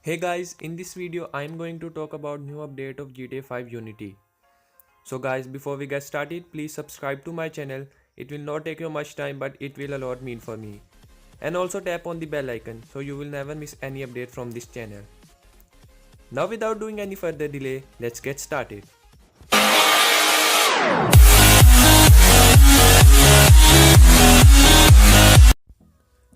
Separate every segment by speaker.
Speaker 1: Hey guys, in this video I am going to talk about new update of GTA 5 Unity. So guys, before we get started, please subscribe to my channel. It will not take you much time, but it will a lot mean for me. And also tap on the bell icon so you will never miss any update from this channel. Now without doing any further delay, let's get started.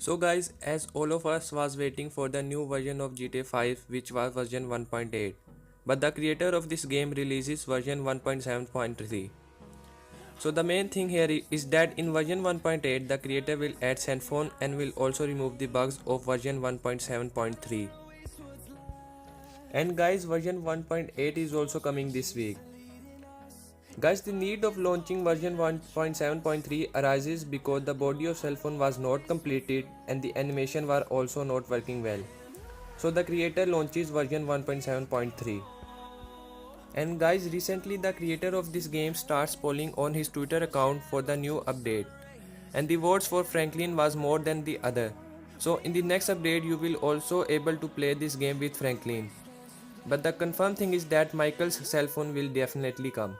Speaker 1: So guys, as all of us was waiting for the new version of GTA 5 which was version 1.8, but the creator of this game releases version 1.7.3. So the main thing here is that in version 1.8 the creator will add send phone and will also remove the bugs of version 1.7.3. And guys, version 1.8 is also coming this week. Guys, the need of launching version 1.7.3 arises because the body of cell phone was not completed and the animation were also not working well. So the creator launches version 1.7.3. And guys, recently the creator of this game starts polling on his Twitter account for the new update. And the votes for Franklin was more than the other. So in the next update you will also able to play this game with Franklin. But the confirmed thing is that Michael's cell phone will definitely come.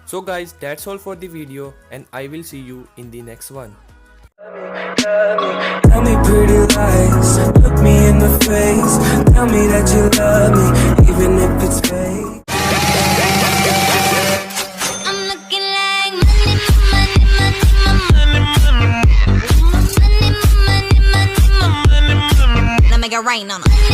Speaker 1: So guys, that's all for the video and I will see you in the next one.
Speaker 2: Tell me pretty lies, look me in the face. Tell me that you love me, even if it's fake.
Speaker 3: I'm looking like money. Let me get rain on 'em.